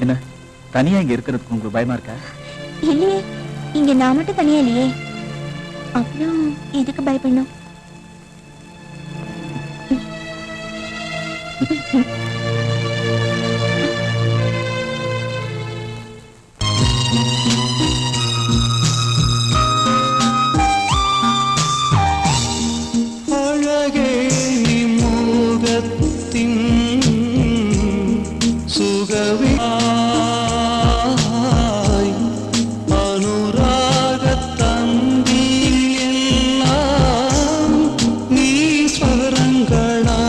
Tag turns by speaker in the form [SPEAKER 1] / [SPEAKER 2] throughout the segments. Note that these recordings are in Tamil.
[SPEAKER 1] என்ன தனியா இங்க இருக்கிறதுக்கு உங்களுக்கு பயமா இருக்கா?
[SPEAKER 2] இல்லையே, இங்க நான் மட்டும் தனியா இல்லையே. அப்புறம் எதுக்கு பயப்படணும்?
[SPEAKER 3] அழகே முகத்தின் சுகவி அனுராக தந்தில் எல்லாம் நீ ஸ்வரங்களா.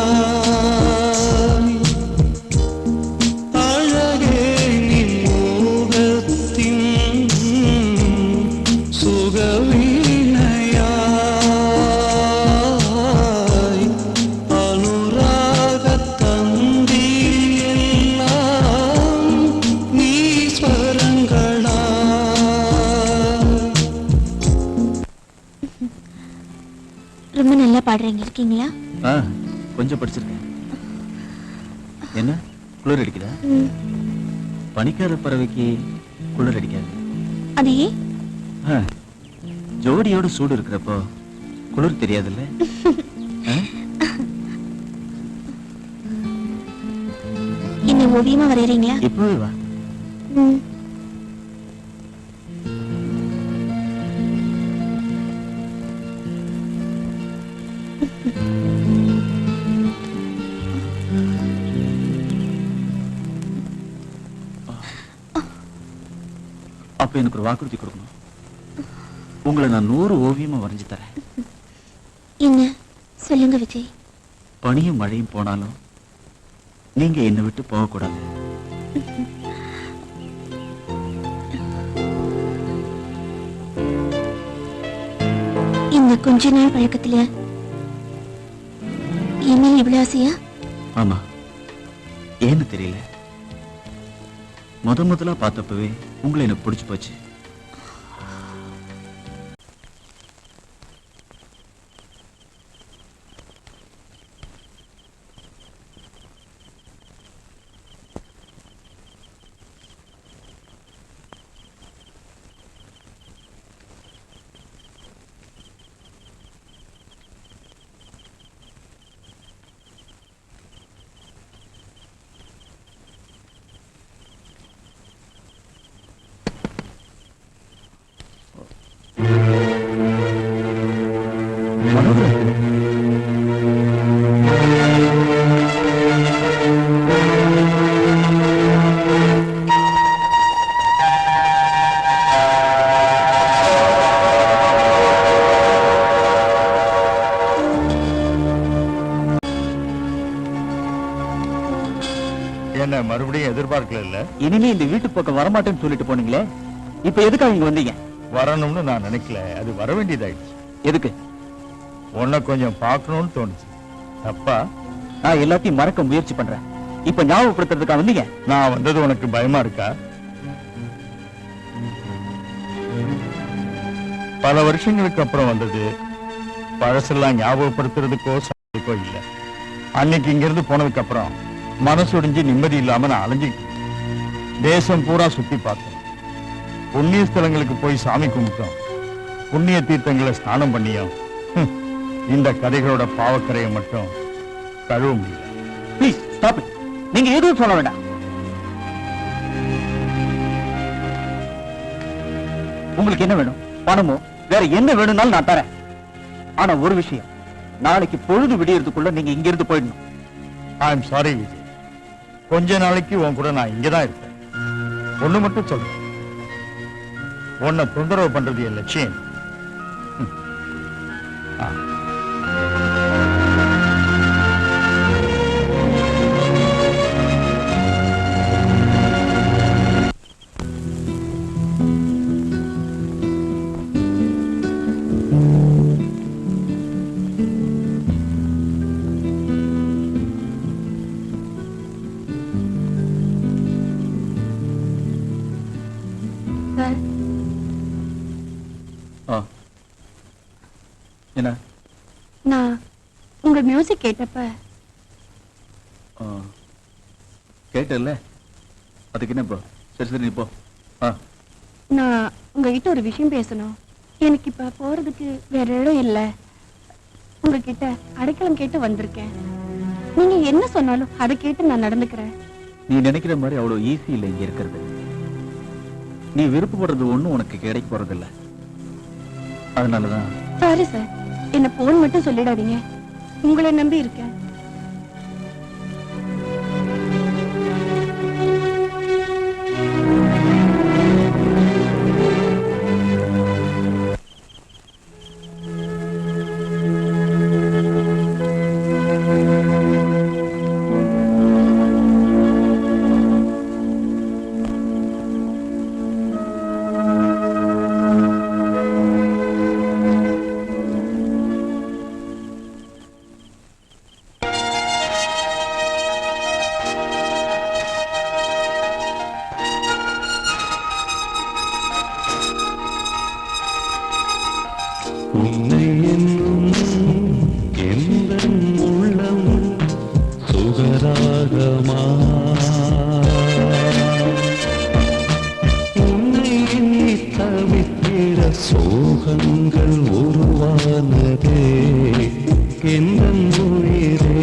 [SPEAKER 3] அழகே நீ முகத்தின் சுகவினையா அனுராக தந்தில் எல்லாம் நீ ஸ்வரங்களா.
[SPEAKER 2] ரொம்ப நல்லா பாடுறீங்க, இருக்கீங்களா?
[SPEAKER 1] கொஞ்சம் படிச்சிருக்கேன். என்ன குளிர் அடிக்குதா? பனிக்கார பறவைக்கு குளிர் அடிக்காது.
[SPEAKER 2] அது ஏன்?
[SPEAKER 1] ஜோடியோட சூடு இருக்கிறப்போ குளிர் தெரியாதுல்ல?
[SPEAKER 2] என்ன ஓவியமா வரையறீங்களா?
[SPEAKER 1] இப்பவே வா.
[SPEAKER 2] ம்.
[SPEAKER 1] அப்ப எனக்கு ஒரு வாக்குறுதி கொடுக்கணும். உங்களை நான் 100 ஓவியமா வரைஞ்சு தரேன்.
[SPEAKER 2] என்ன சொல்லுங்க விஜய்.
[SPEAKER 1] பனியும் மழையும் போனாலும் நீங்க என்னை விட்டு போகக்கூடாது.
[SPEAKER 2] இந்த கொஞ்ச நாள் பழக்கத்துல என்ன இவ்வளவு ஆசையா?
[SPEAKER 1] ஆமா, ஏன்னு தெரியல. முதலா பார்த்தப்பவே உங்களை எனக்கு பிடிச்சு போச்சு.
[SPEAKER 4] என்ன மறுபடியும் எதிர்பார்க்கல இல்ல?
[SPEAKER 1] இனிமே இந்த வீட்டு பக்கம் வரமாட்டேன்னு சொல்லிட்டு போனீங்களே, இப்ப எதுக்காக இங்க வந்தீங்க?
[SPEAKER 4] வரணும்னு நான் நினைக்கல, அது வர வேண்டியதாயிடுச்சு.
[SPEAKER 1] எதுக்கு?
[SPEAKER 4] உன்னை கொஞ்சம் பார்க்கணும்னு தோணுச்சு. தப்பா?
[SPEAKER 1] நான் எல்லாத்தையும் மறக்க முயற்சி பண்றேன். இப்ப ஞாபகப்படுத்துறதுக்காக வந்தீங்க?
[SPEAKER 4] நான் வந்தது உனக்கு பயமா இருக்கா? பல வருஷங்களுக்கு அப்புறம் வந்தது பழசெல்லாம் ஞாபகப்படுத்துறதுக்கோ சொல்றதுக்கோ இல்ல. அன்னைக்கு இங்கிருந்து போனதுக்கு அப்புறம் மனசுடிஞ்சு நிம்மதி இல்லாம நான் அலைஞ்சிட்டு தேசம் பூரா சுத்தி பார்த்தேன். புண்ணிய ஸ்தலங்களுக்கு போய் சாமி கும்பிட்டோம். புண்ணிய தீர்த்தங்களை ஸ்நானம் பண்ணியோம். இந்த கதைகளோட பாவக்கரையை மட்டும் கழுவ முடியல.
[SPEAKER 1] Please stop it. நீங்க எதுவும் சொல்ல வேண்டாம். உங்களுக்கு என்ன வேணும்? பணமோ வேற என்ன வேணும்னாலும் நான் தரேன். ஆனா ஒரு விஷயம், நாளைக்கு பொழுது விடியறதுக்குள்ள நீங்க இங்க இருந்து போயிடணும்.
[SPEAKER 4] ஐ எம் சாரி விஜய், கொஞ்ச நாளைக்கு உன் கூட நான் இங்கதான் இருப்பேன். ஒண்ணு மட்டும் சொல்றேன், உன்னை தொந்தரவு பண்றது என் லட்சியம்.
[SPEAKER 1] என்ன?
[SPEAKER 2] நான் உங்க மியூசிக் கேட்டப்ப
[SPEAKER 1] கேட்டல, அதுக்கு என்ன இப்போ? சரி சரி, நீ போ. ஆ,
[SPEAKER 5] நான் உங்ககிட்ட ஒரு விஷயம் பேசணும். எனக்கு இப்ப போறதுக்கு வேற இடம் இல்ல. உங்ககிட்ட அடைக்கலம் கேட்டு வந்திருக்கேன். நீங்க என்ன சொன்னாலும் அதை கேட்டு நான் நடந்துக்கிறேன்.
[SPEAKER 1] நீ நினைக்கிற மாதிரி அவ்வளவு ஈஸி இல்லை இங்க இருக்கிறது. நீ விருப்பப்படுறது ஒண்ணும் உனக்கு கிடைக்க போறது இல்ல. அதனாலதான்
[SPEAKER 5] சாரி சார், என்ன போன் மட்டும் சொல்லிடாதீங்க. உங்களை நம்பி இருக்கேன்.
[SPEAKER 3] உன்னை என்னும் எந்தன் உள்ளம் சுகராகமா, உன்னை எண்ணி தவித்திட சோகங்கள் உருவானதே எந்தன் உயிரே.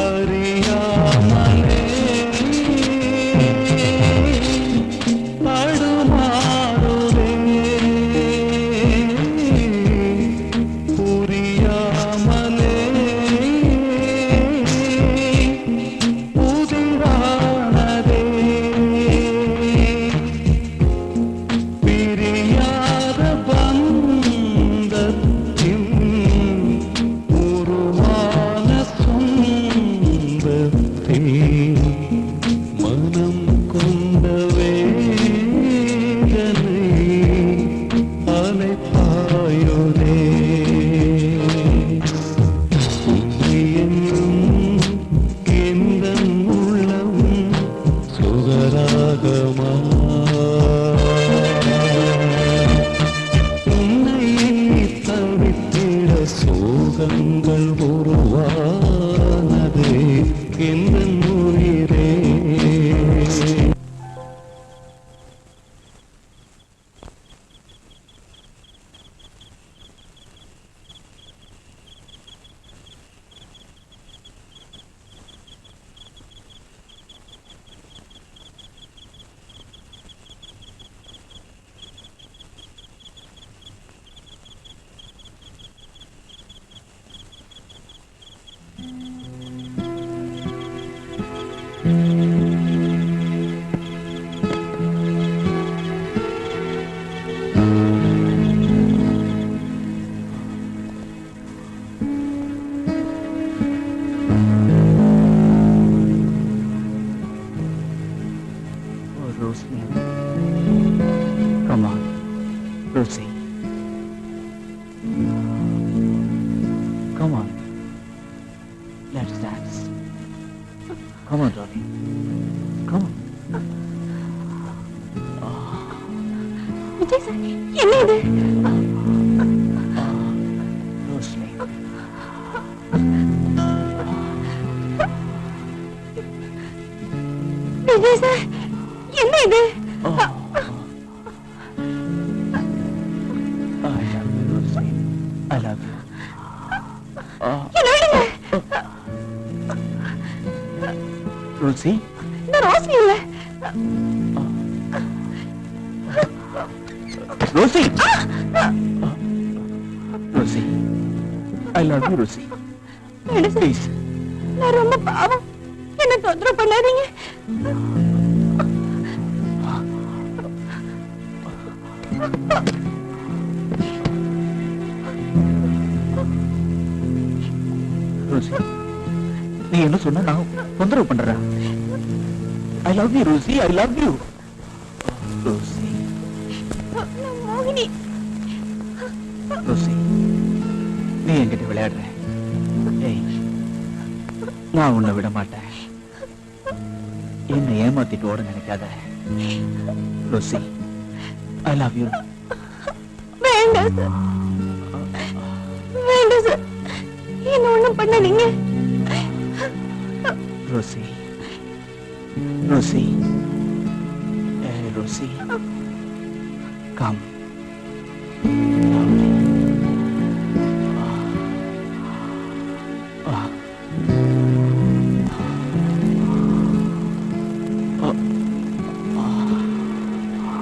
[SPEAKER 3] அறியாமலே தடுமாறுதே, புரியாமலே புதிரானதே, பிரியாத பந்தத்தின் உருவான சொந்தத்தில் மனம் கொண்ட வேதனை அலைப்பாயுதே. உன்னை என்னும் எந்தன் உள்ளம் சுகராகமா, உன்னை எண்ணி தவித்திட சோகங்கள் உருவானதே எந்தன் உயிரே.
[SPEAKER 1] oh, Rosie. Come on, Rosie. Come on. Let's dance. Come on, darling. Come on.
[SPEAKER 5] Vijay sir, என்ன இது?
[SPEAKER 1] Rosie.
[SPEAKER 5] விஜய் சார், என்ன இது?
[SPEAKER 1] Oh. I love you, Rosie. I love you.
[SPEAKER 5] என்ன விடுங்க.
[SPEAKER 1] Rosie.
[SPEAKER 5] நான் ரோஷினி இல்ல.
[SPEAKER 1] Rosie. Rosie. I love you, Rosie.
[SPEAKER 5] வேண்டாம் சார்,
[SPEAKER 1] Please.
[SPEAKER 5] நான் ரொம்ப பாவம். என்ன தொந்தரவு பண்ணாதீங்க.
[SPEAKER 1] Rosie. நீ என்ன சொன்ன நான் தொந்தரவு பண்றேன். I love you, Rosie. I love you. Rosie.
[SPEAKER 5] நான் மோகினி.
[SPEAKER 1] Rosie. நீ என்கிட்ட விளையாடுற. ஏய், நான் உன்னை விட மாட்டேன். என்னை ஏமாத்திட்டு ஓட நினைக்காத. Rosie. I love you.
[SPEAKER 5] வேண்டாம் சார், வேண்டாம் சார், என்ன ஒண்ணும் பண்ணாதீங்க.
[SPEAKER 1] Rousey Rousey Rousey come